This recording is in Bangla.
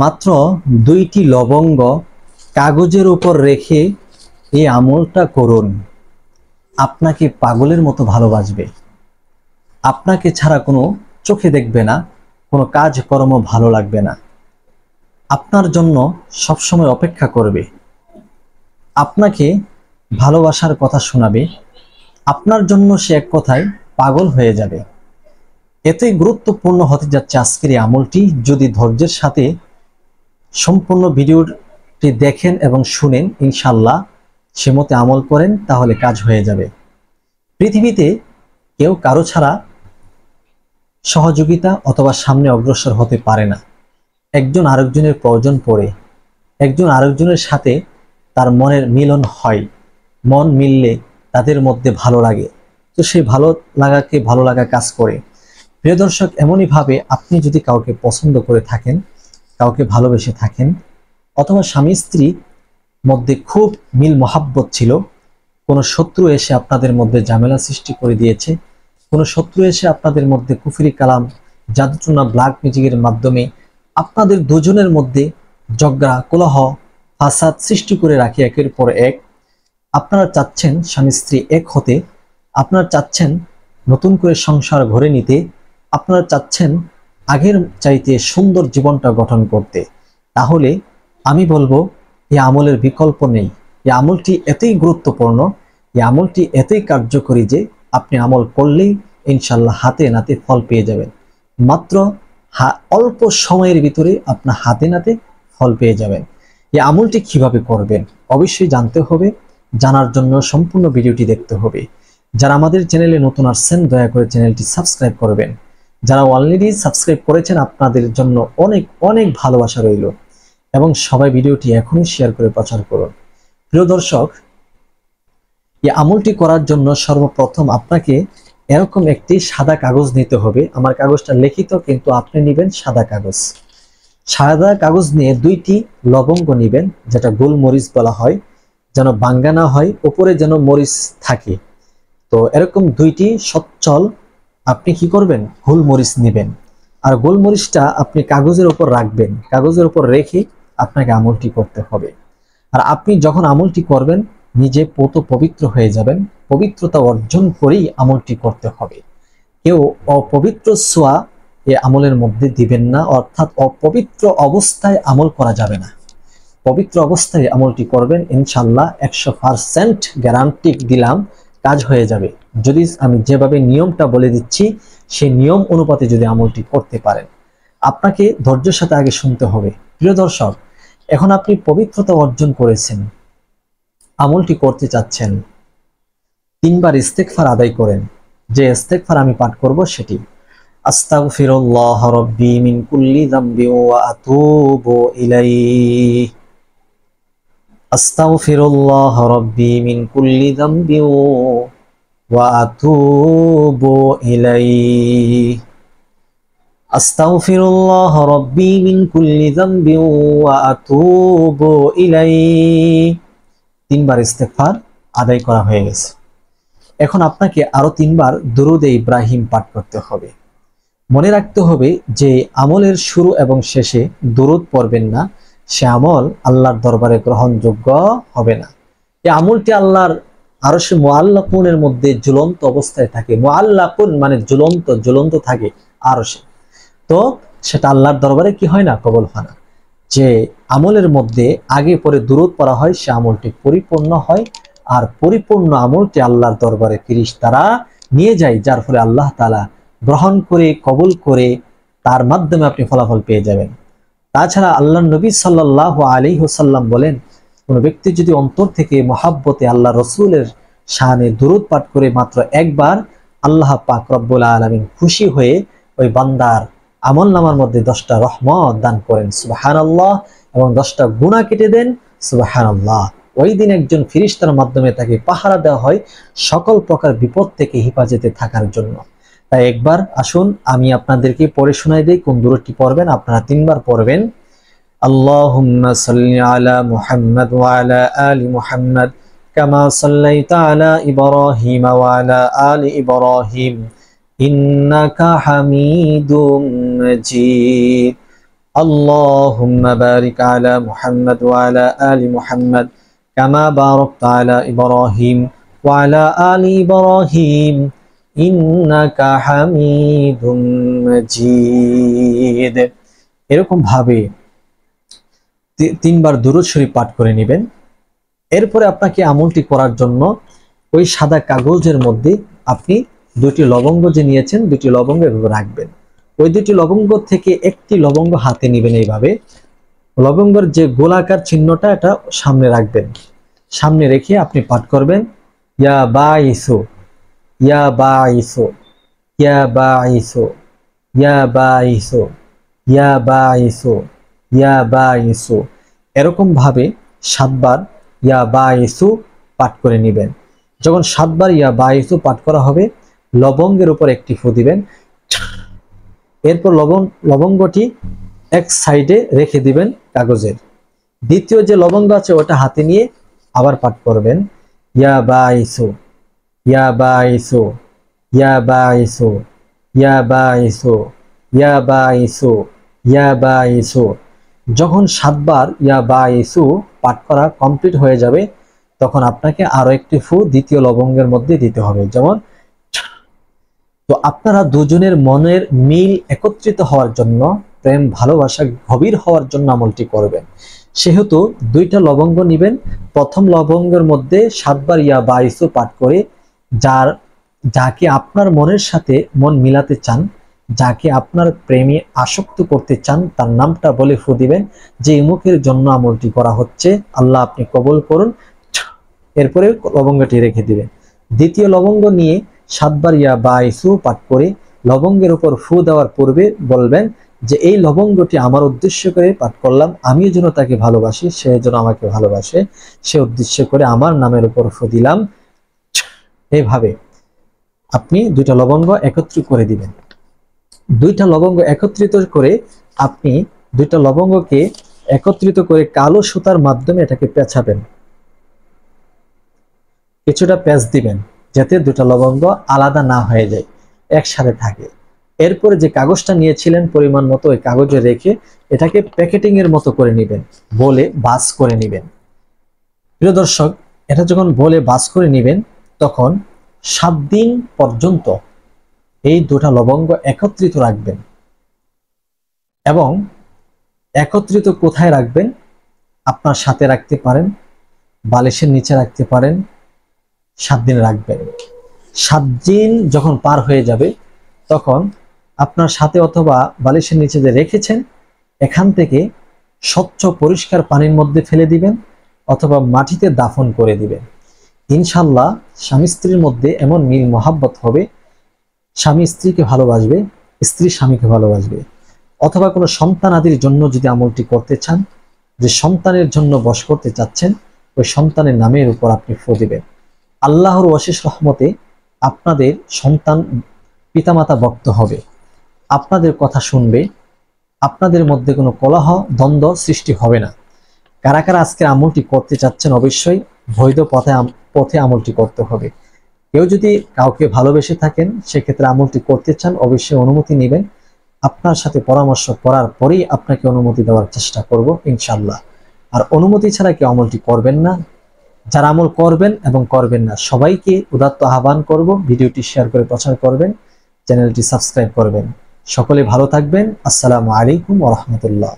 মাত্র 2টি লবঙ্গ কাগজের উপর রেখে এই আমলটা করুন। আপনাকে পাগলের মতো ভালোবাসবে, আপনাকে ছাড়া কোনো চোখে দেখবে না, কোনো কাজকর্ম ভালো লাগবে না, আপনার জন্য সবসময় অপেক্ষা করবে, আপনাকে ভালোবাসার কথা শোনাবে, আপনার জন্য সে এক কথায় পাগল হয়ে যাবে। এতই গুরুত্বপূর্ণ হতে যাচ্ছে আজকের এই আমলটি। যদি ধৈর্যের সাথে সম্পূর্ণ ভিডিওটি দেখেন এবং শুনেন, ইনশাল্লাহ সে মতে আমল করেন, তাহলে কাজ হয়ে যাবে। পৃথিবীতে কেউ কারো ছাড়া সহযোগিতা অথবা সামনে অগ্রসর হতে পারে না। একজন আরেকজনের প্রয়োজন পড়ে, একজন আরেকজনের সাথে তার মনের মিলন হয়, মন মিললে তাদের মধ্যে ভালো লাগে, তো সেই ভালো লাগাকে ভালো লাগা কাজ করে। প্রিয় দর্শক, এমনই ভাবে আপনি যদি কাউকে পছন্দ করে থাকেন, কাউকে ভালোবেসে থাকেন, অথবা স্বামী স্ত্রী মধ্যে খুব মিল মহাব্বত ছিল, কোনো শত্রু এসে আপনাদের মধ্যে ঝামেলা সৃষ্টি করে দিয়েছে, কোনো শত্রু এসে আপনাদের মধ্যে কুফরি কালাম, জাদুটনা, ব্ল্যাক ম্যাজিকের মাধ্যমে আপনাদের দুজনের মধ্যে ঝগড়া, কলহ, ফাসাদ সৃষ্টি করে রাখি একের পর এক। আপনারা চাচ্ছেন স্বামী স্ত্রী এক হতে, আপনারা চাচ্ছেন নতুন করে সংসার গড়ে নিতে, আপনারা চাচ্ছেন আগের চাইতে সুন্দর জীবনটা গঠন করতে, তাহলে আমি বলবো এই আমলের বিকল্প নেই। এই আমলটি এতই গুরুত্বপূর্ণ, এই আমলটি এতই কার্যকরী যে আপনি আমল করলেই ইনশাল্লাহ হাতে নাতে ফল পেয়ে যাবেন। মাত্র অল্প সময়ের ভিতরে আপনার হাতে নাতে ফল পেয়ে যাবেন। এই আমলটি কিভাবে করবেন অবশ্যই জানতে হবে। জানার জন্য সম্পূর্ণ ভিডিওটি দেখতে হবে। যারা আমাদের চ্যানেলে নতুন আসছেন, দয়া করে চ্যানেলটি সাবস্ক্রাইব করবেন। যারা অলরেডি সাবস্ক্রাইব করেছেন, আপনাদের জন্য অনেক অনেক ভালোবাসা রইল, এবং সবাই ভিডিওটি এখনই শেয়ার করে প্রচার করুন। প্রিয় দর্শক, এই আমলটি করার জন্য সর্বপ্রথম আপনাকে এরকম একটি সাদা কাগজ নিতে হবে। আমার কাগজটা লিখিত, কিন্তু আপনি নেবেন সাদা কাগজ। সাদা কাগজ নিয়ে 2টি লবঙ্গ নেবেন, যেটা গোলমরিচ বলা হয়, যেন ভাঙ্গা না হয়, উপরে যেন মরিচ থাকে। তো এরকম 2টি সচ্ছল আপনি কি করবেন, গোলমরিচ নেবেন, আর গোলমরিচটা আপনি কাগজের উপর রাখবেন। কাগজের উপর রেখে আপনাকে আমলটি করতে হবে। আর আপনি যখন আমলটি করবেন, নিজে পবিত্র হয়ে যাবেন। পবিত্রতা অর্জন করেই আমলটি করতে হবে। কেউ অপবিত্র ছোঁয়া এই আমলের মধ্যে দিবেন না, অর্থাৎ অপবিত্র অবস্থায় আমল করা যাবে না। পবিত্র অবস্থায় আমলটি করবেন, ইনশাল্লাহ 100% গ্যারান্টি দিলাম কাজ হয়ে যাবে। যদি আমি যেভাবে নিয়মটা বলে দিচ্ছি সেই নিয়ম অনুপাতে যদি আমলটি করতে পারেন। আপনাকে ধৈর্যের সাথে আগে শুনতে হবে। প্রিয় দর্শক, এখন আপনি পবিত্রতা অর্জন করেছেন, আমলটি করতে চাচ্ছেন, 3 বার ইস্তেগফার আদায় করেন। যে ইস্তেগফার আমি পাঠ করব সেটি, আস্তাগফিরুল্লাহ রাব্বি মিন কুল্লি যামবি ওয়া আতুবু ইলাইহি, আস্তাগফিরুল্লাহ রাব্বি মিন কুল্লি যামবি ওয়া আতুবু ইলাইহি, আস্তাগফিরুল্লাহ রাব্বি মিন কুল্লি যামবি ওয়া আতুবু ইলাইহি। 3 বার ইস্তেগফার আদায় করা হয়ে গেছে। এখন আপনাকে আরো 3 বার দুরূদে ইব্রাহিম পাঠ করতে হবে। মনে রাখতে হবে যে আমলের শুরু এবং শেষে দুরূদ পড়বেন না, সে আমল আল্লাহর দরবারে গ্রহণযোগ্য হবে না। এই আমলটি আল্লাহর আরশে মুআল্লাকুনের মধ্যে ঝুলন্ত অবস্থায় থাকে। মুআল্লাকুন মানে ঝুলন্ত, ঝুলন্ত থাকে আরশে। তো সেটা আল্লাহর দরবারে কি হয় না, কবুল হয় না। যে আমলের মধ্যে আগে পরে দুরূদ পড়া হয়, সে আমলটি পরিপূর্ণ হয়। আর পরিপূর্ণ আমলটি আল্লাহর দরবারে ফেরেশতারা নিয়ে যায়, যার ফলে আল্লাহ তাআলা গ্রহণ করে, কবুল করে, তার মাধ্যমে আপনি ফলাফল পেয়ে যাবেন। তাছাড়া আল্লাহর নবী সাল্লাল্লাহু আলাইহি ওয়াসাল্লাম বলেন, কোনো ব্যক্তি যদি অন্তর থেকে মহাব্বতে আল্লাহ রসুলের শানে দুরূদ পাঠ করে মাত্র একবার, আল্লাহ পাক রব্বুল আলামিন খুশি হয়ে ওই বান্দার আমলনামার মধ্যে 10টা রহমত দান করেন, সুবহানাল্লাহ, এবং 10টা গুনাহ কেটে দেন, সুবহানাল্লাহ। ওই দিন একজন ফেরেশতার মাধ্যমে তাকে পাহারা দেওয়া হয় সকল প্রকার বিপদ থেকে হেফাজতে থাকার জন্য। তাই একবার আসুন আমি আপনাদেরকে পড়ে শোনাই দেই কোন দুরূদটি পড়বেন। আপনারা 3 বার পড়বেন। আল্লাহুম্মা সাল্লি আলা মুহাম্মাদ ওয়া আলা আলি মুহাম্মাদ কামা সাল্লাইতা আলা ইব্রাহিম ওয়া আলা আলি ইব্রাহিম ইন্নাকা হামিদুম মাজিদ। اللهم بارك على محمد وعلى آل محمد كما باركت على إبراهيم وعلى آل إبراهيم إنك حميد مجيد। এরকম ভাবে তিনবার দুরূদ শরীফ পাঠ করে নেবেন। এরপরে আপনাকে আমলটি করার জন্য ওই সাদা কাগজের মধ্যে আপনি দুটি লবঙ্গ যে নিয়েছেন, দুটি লবঙ্গ এভাবে রাখবেন। ওই দুটি লবঙ্গ থেকে একটি লবঙ্গ হাতে নেবেন, এইভাবে লবঙ্গের যে গোলাকার চিহ্নটা এটা সামনে রাখবেন। সামনে রেখে আপনি পাঠ করবেন ইয়া বাইসু ইয়া বাইসু ইয়া বাইসু ইয়া বাইসু ইয়া বাইসু ইয়া বাইসু। এরকম ভাবে 7 বার ইয়া বাইসু পাঠ করে নেবেন। যখন 7 বার ইয়া বাইসু পাঠ করা হবে, লবঙ্গের উপর একটি ফু দিবেন। এরপর লবঙ্গটি এক সাইডে রেখে দিবেন কাগজের। দ্বিতীয় যে লবঙ্গ আছে ওটা হাতে নিয়ে আবার পাঠ করবেন ইয়া বাইসু ইয়া বাইসু ইয়া বাইসু ইয়া বাইসু ইয়া বাইসু ইয়া বাইসু। যখন 7 বার ইয়া বাইসু পাঠ করা কমপ্লিট হয়ে যাবে, তখন আপনাকে আরো একটি ফু দ্বিতীয় লবঙ্গের মধ্যে দিতে হবে। যেমন তো আপনারা দুজনের মনের মিল একত্রিত হওয়ার জন্য, প্রেম ভালোবাসা গভীর হওয়ার জন্য আমলটি করবেন। সেহেতু 2টা লবঙ্গ নেবেন। প্রথম লবঙ্গের মধ্যে 7 বার ইয়া বাইসু পাঠ করে যাকে আপনার মনের সাথে মন মিলাতে চান, যাকে আপনার প্রেমে আসক্ত করতে চান, তার নামটা বলে ফু দিবেন যে মুখের জন্য আমলটি করা হচ্ছে, আল্লাহ আপনি কবুল করুন। এরপরে লবঙ্গটি রেখে দিবেন। দ্বিতীয় লবঙ্গ নিয়ে 7 বার ইয়া বাইসু পাঠ করে লবঙ্গের উপর ফু দেওয়ার পূর্বে বলবেন যে এই লবঙ্গটি আমার উদ্দেশ্য করে পাঠ করলাম, আমিও যেন তাকে ভালোবাসি, সে যেন আমাকে ভালোবাসে, সে উদ্দেশ্য করে আমার নামের উপর ফু দিলাম। এইভাবে আপনি 2টা লবঙ্গ একত্রিত করে দিবেন। 2টা লবঙ্গ একত্রিত করে আপনি 2টা লবঙ্গকে একত্রিত করে কালো সুতার মাধ্যমে এটাকে পেঁচাবেন। কিছুটা পেঁচ দিবেন যাতে 2টা লবঙ্গ আলাদা না হয়ে যায়, একসাথে থাকে। এরপরে যে কাগজটা নিয়েছিলেন পরিমাণ মতো ওই কাগজে রেখে এটাকে প্যাকেটিং এর মতো করে নেবেন, বলে বাস করে নেবেন। প্রিয় দর্শক, এটা যখন বলে বাস করে নেবেন, তখন 7 দিন পর্যন্ত এই 2টা লবঙ্গ একত্রিত রাখবেন। এবং একত্রিত কোথায় রাখবেন? আপনার সাথে রাখতে পারেন, বালিশের নিচে রাখতে পারেন। 7 দিন রাখবেন। 7 দিন যখন পার হয়ে যাবে, তখন আপনার সাথে অথবা বালিশের নিচে যে রেখেছেন এখান থেকে স্বচ্ছ পরিষ্কার পানির মধ্যে ফেলে দিবেন অথবা মাটিতে দাফন করে দিবেন। ইনশাল্লাহ স্বামী স্ত্রীর মধ্যে এমন মিল মহাব্বত হবে, স্বামী স্ত্রীকে ভালোবাসবে, স্ত্রী স্বামীকে ভালোবাসবে। অথবা কোনো সন্তান আদির জন্য যদি আমলটি করতে চান, যে সন্তানের জন্য বশ করতে চাচ্ছেন, ওই সন্তানের নামের উপর আপনি ফু দিবেন। আল্লাহর অশেষ রহমতে আপনাদের সন্তান পিতামাতা ভক্ত হবে, আপনাদের কথা শুনবে, আপনাদের মধ্যে কোনো কলহ দ্বন্দ্ব সৃষ্টি হবে না। কারা কারা আজকে আমলটি করতে চাচ্ছেন, অবশ্যই বৈধ পথে আমলটি করতে হবে। কেউ যদি কাউকে ভালোবেসে থাকেন, সেক্ষেত্রে আমলটি করতে চান, অবশ্যই অনুমতি নেবেন। আপনার সাথে পরামর্শ করার পরেই আপনাকে অনুমতি দেওয়ার চেষ্টা করব ইনশাল্লাহ। আর অনুমতি ছাড়া কেউ আমলটি করবেন না। যারা আমল করবেন এবং করবেন না সবাইকে উদাত্ত আহ্বান করব, ভিডিওটি শেয়ার করে প্রচার করবেন, চ্যানেলটি সাবস্ক্রাইব করবেন। সকলে ভালো থাকবেন। আসসালামু আলাইকুম ওয়া রাহমাতুল্লাহ।